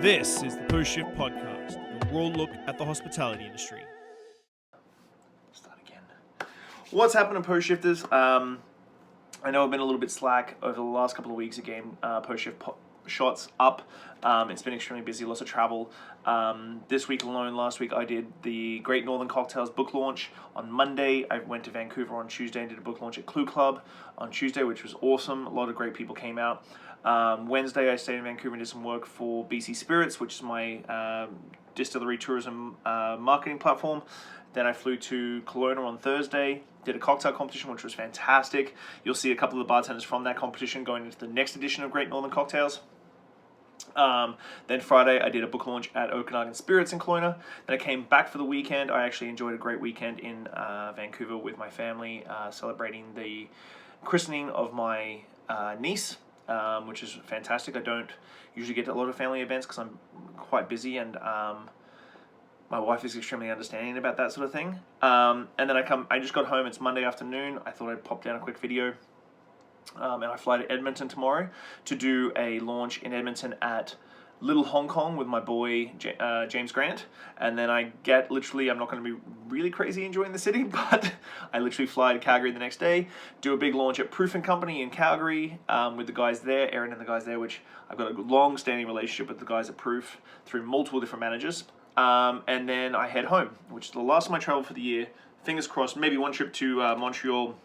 This is the Post Shift Podcast, a raw look at the hospitality industry. Start again. What's happened to Post Shifters? I know I've been a little bit slack over the last couple of weeks again. Post Shift shots up. It's been extremely busy, lots of travel. This week alone, last week I did the Great Northern Cocktails book launch on Monday. I went to Vancouver on Tuesday and did a book launch at Clue Club on Tuesday, which was awesome. A lot of great people came out. Wednesday I stayed in Vancouver and did some work for BC Spirits, which is my distillery tourism marketing platform. Then I flew to Kelowna on Thursday, did a cocktail competition, which was fantastic. You'll see a couple of the bartenders from that competition going into the next edition of Great Northern Cocktails. Then Friday, I did a book launch at Okanagan Spirits in Kelowna. Then I came back for the weekend. I actually enjoyed a great weekend in Vancouver with my family, celebrating the christening of my niece, which is fantastic. I don't usually get to a lot of family events because I'm quite busy, and my wife is extremely understanding about that sort of thing. And then I just got home. It's Monday afternoon. I thought I'd pop down a quick video. And I fly to Edmonton tomorrow to do a launch in Edmonton at Little Hong Kong with my boy James Grant. And then I get I'm not going to be really crazy enjoying the city, but I literally fly to Calgary the next day, do a big launch at Proof & Company in Calgary with the guys there, Aaron and the guys there, which I've got a long-standing relationship with the guys at Proof through multiple different managers. And then I head home, which is the last of my travel for the year. Fingers crossed, maybe one trip to Montreal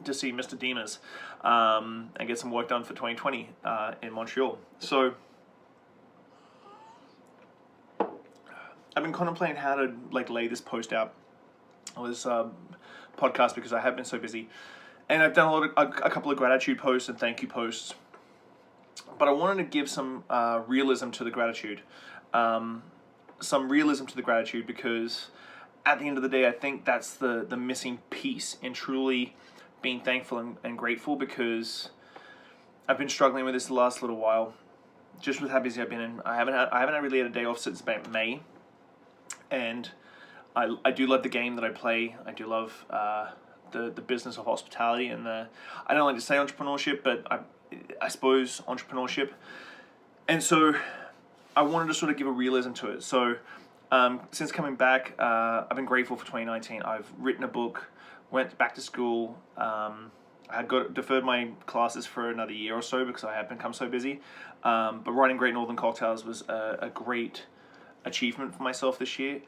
to see Mr. Demas and get some work done for 2020 in Montreal. So I've been contemplating how to lay this post out, or this podcast, because I have been so busy, and I've done a couple of gratitude posts and thank you posts, but I wanted to give some realism to the gratitude. Because at the end of the day, I think that's the missing piece in truly being thankful and grateful, because I've been struggling with this the last little while, just with how busy I've been, and I haven't really had a day off since about May, and I do love the game that I play. I do love the business of hospitality, and I don't like to say entrepreneurship, but I suppose entrepreneurship, and so I wanted to sort of give a realism to it. So since coming back, I've been grateful for 2019. I've written a book, went back to school. I had deferred my classes for another year or so because I had become so busy. But writing Great Northern Cocktails was a great achievement for myself this year,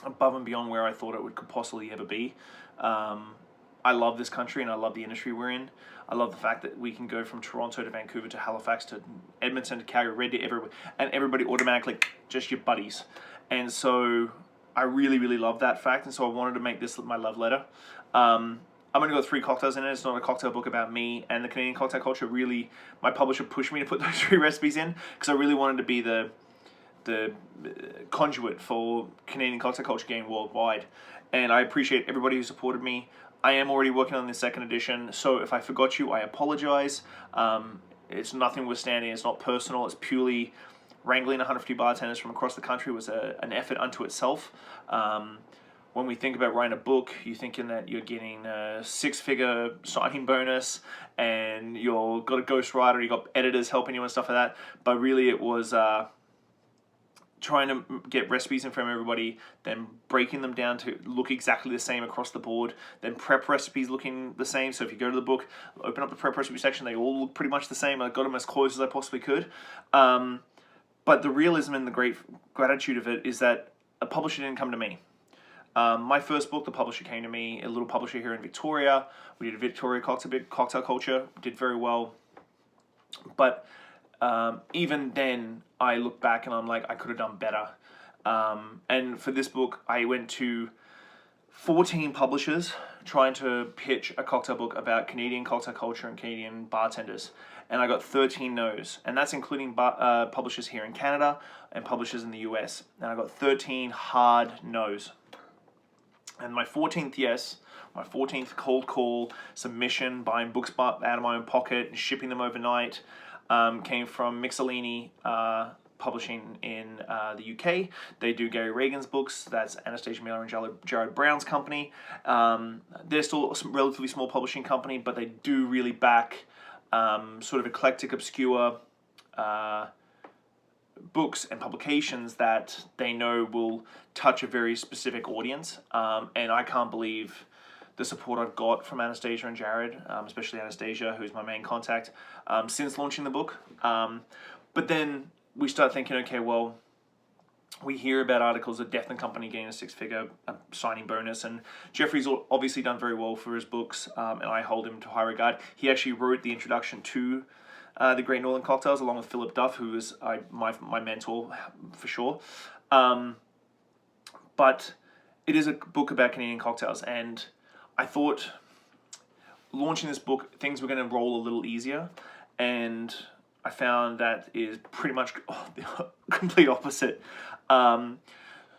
above and beyond where I thought it could possibly ever be. I love this country and I love the industry we're in. I love the fact that we can go from Toronto to Vancouver to Halifax to Edmonton to Calgary, Red Deer, everywhere, and everybody automatically just your buddies. And so I really, really love that fact, and so I wanted to make this my love letter. I'm going to go 3 cocktails in it. It's not a cocktail book about me and the Canadian cocktail culture. Really, my publisher pushed me to put those 3 recipes in because I really wanted to be the conduit for Canadian cocktail culture game worldwide. And I appreciate everybody who supported me. I am already working on the 2nd edition, so if I forgot you, I apologize. It's nothing withstanding. It's not personal. It's purely wrangling 150 bartenders from across the country was an effort unto itself. When we think about writing a book, you're thinking that you're getting a 6-figure signing bonus and you've got a ghostwriter, you've got editors helping you and stuff like that. But really it was trying to get recipes in from everybody, then breaking them down to look exactly the same across the board, then prep recipes looking the same. So if you go to the book, open up the prep recipe section, they all look pretty much the same. I got them as close as I possibly could. But the realism and the great gratitude of it is that a publisher didn't come to me. My first book, the publisher came to me, a little publisher here in Victoria. We did a Victoria cocktail culture, did very well. But even then, I look back and I'm like, I could have done better. And for this book, I went to 14 publishers trying to pitch a cocktail book about Canadian cocktail culture and Canadian bartenders. And I got 13 no's. And that's including publishers here in Canada and publishers in the US. And I got 13 hard no's. And my 14th yes, my 14th cold call, submission, buying books out of my own pocket and shipping them overnight, came from Mixellini Publishing in the UK. They do Gary Reagan's books. That's Anastasia Miller and Jared Brown's company. They're still a relatively small publishing company, but they do really back sort of eclectic, obscure books and publications that they know will touch a very specific audience. And I can't believe the support I've got from Anastasia and Jared, especially Anastasia, who's my main contact, since launching the book. But then we start thinking, okay, well, we hear about articles of Death and Company getting a six-figure signing bonus, and Jeffrey's obviously done very well for his books, and I hold him to high regard. He actually wrote the introduction to the Great Northern Cocktails, along with Philip Duff, who is my mentor for sure. But it is a book about Canadian cocktails, and I thought launching this book, things were going to roll a little easier, and I found that is pretty much the complete opposite.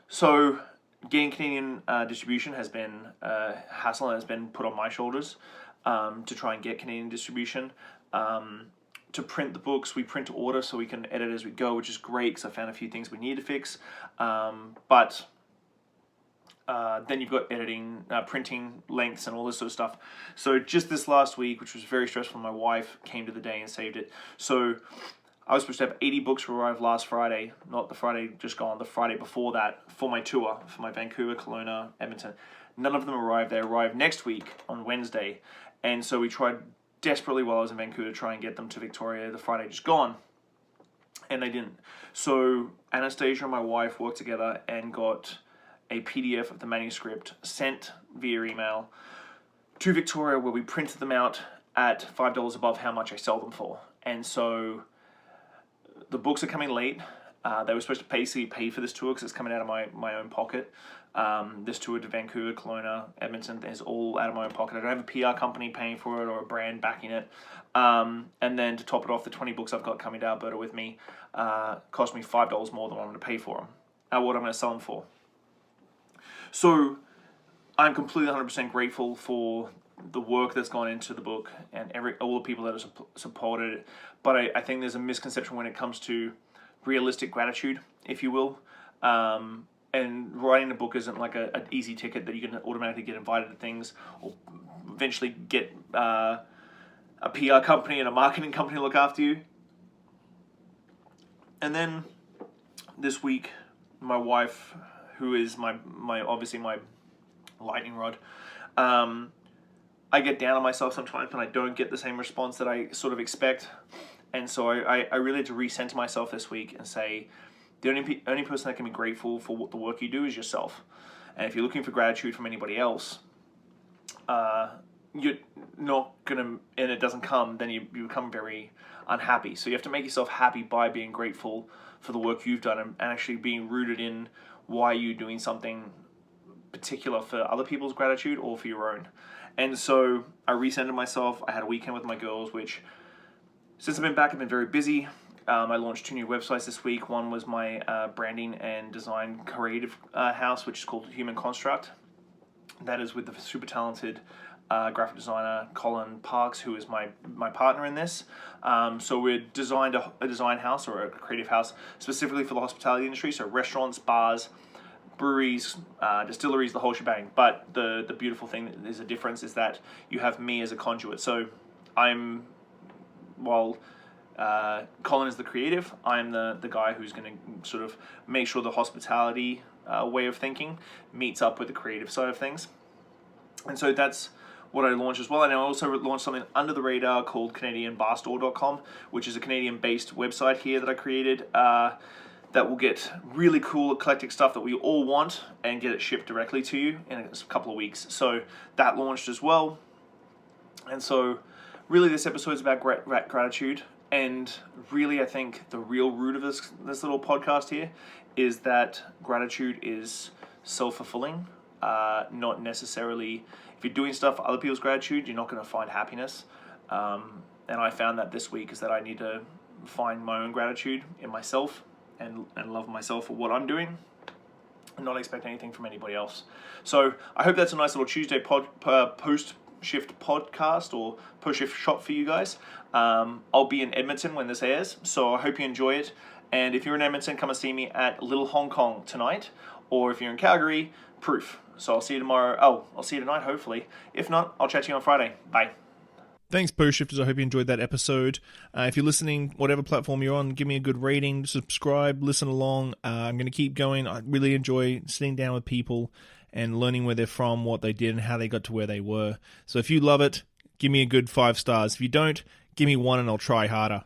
So getting Canadian distribution has been a hassle, and has been put on my shoulders to try and get Canadian distribution. To print the books, we print to order so we can edit as we go, which is great because I found a few things we need to fix. But then you've got editing, printing lengths and all this sort of stuff. So just this last week, which was very stressful, my wife came to the day and saved it. So I was supposed to have 80 books arrive last Friday, not the Friday just gone, the Friday before that, for my tour, for my Vancouver, Kelowna, Edmonton. None of them arrived. They arrive next week on Wednesday. And so we tried desperately while I was in Vancouver to try and get them to Victoria the Friday just gone. And they didn't. So Anastasia and my wife worked together and got a PDF of the manuscript sent via email to Victoria, where we printed them out at $5 above how much I sell them for. And so the books are coming late. They were supposed to basically pay for this tour because it's coming out of my own pocket. This tour to Vancouver, Kelowna, Edmonton is all out of my own pocket. I don't have a PR company paying for it or a brand backing it. And then to top it off, the 20 books I've got coming to Alberta with me cost me $5 more than what I'm going to pay for them, what I'm going to sell them for. So I'm completely 100% grateful for the work that's gone into the book and all the people that have supported it. But I think there's a misconception when it comes to realistic gratitude, if you will. And writing a book isn't like an easy ticket that you can automatically get invited to things or eventually get a PR company and a marketing company to look after you. And then this week, my wife, who is my obviously my lightning rod, I get down on myself sometimes when I don't get the same response that I sort of expect. And so I really had to recenter myself this week and say, the only person that can be grateful for what the work you do is yourself. And if you're looking for gratitude from anybody else, you're not going to, and it doesn't come, then you become very unhappy. So you have to make yourself happy by being grateful for the work you've done and actually being rooted in why you're doing something particular for other people's gratitude or for your own. And so I recentered myself. I had a weekend with my girls, which since I've been back, I've been very busy. I launched 2 new websites this week. One was my branding and design creative house, which is called Human Construct. That is with the super talented graphic designer Colin Parks, who is my partner in this. So we designed a design house or a creative house specifically for the hospitality industry, so restaurants, bars, breweries, distilleries, the whole shebang. But the beautiful thing that is a difference is that you have me as a conduit. So while Colin is the creative, I'm the guy who's going to sort of make sure the hospitality way of thinking meets up with the creative side of things. And so that's what I launched as well. And I also launched something under the radar called CanadianBarstore.com, which is a Canadian-based website here that I created that will get really cool eclectic stuff that we all want and get it shipped directly to you in a couple of weeks. So that launched as well. And so really this episode is about gratitude. And really, I think the real root of this little podcast here is that gratitude is self-fulfilling, not necessarily, if you're doing stuff for other people's gratitude, you're not going to find happiness. And I found that this week is that I need to find my own gratitude in myself and love myself for what I'm doing and not expect anything from anybody else. So I hope that's a nice little Tuesday post-shift podcast or post-shift shot for you guys. I'll be in Edmonton when this airs, so I hope you enjoy it. And if you're in Edmonton, come and see me at Little Hong Kong tonight. Or if you're in Calgary, Proof. So I'll see you tomorrow. I'll see you tonight, hopefully. If not, I'll chat to you on Friday. Bye. Thanks, Post Shifters. I hope you enjoyed that episode. If you're listening, whatever platform you're on, give me a good rating, subscribe, listen along. I'm going to keep going. I really enjoy sitting down with people and learning where they're from, what they did, and how they got to where they were. So if you love it, give me a good 5 stars. If you don't, give me 1 and I'll try harder.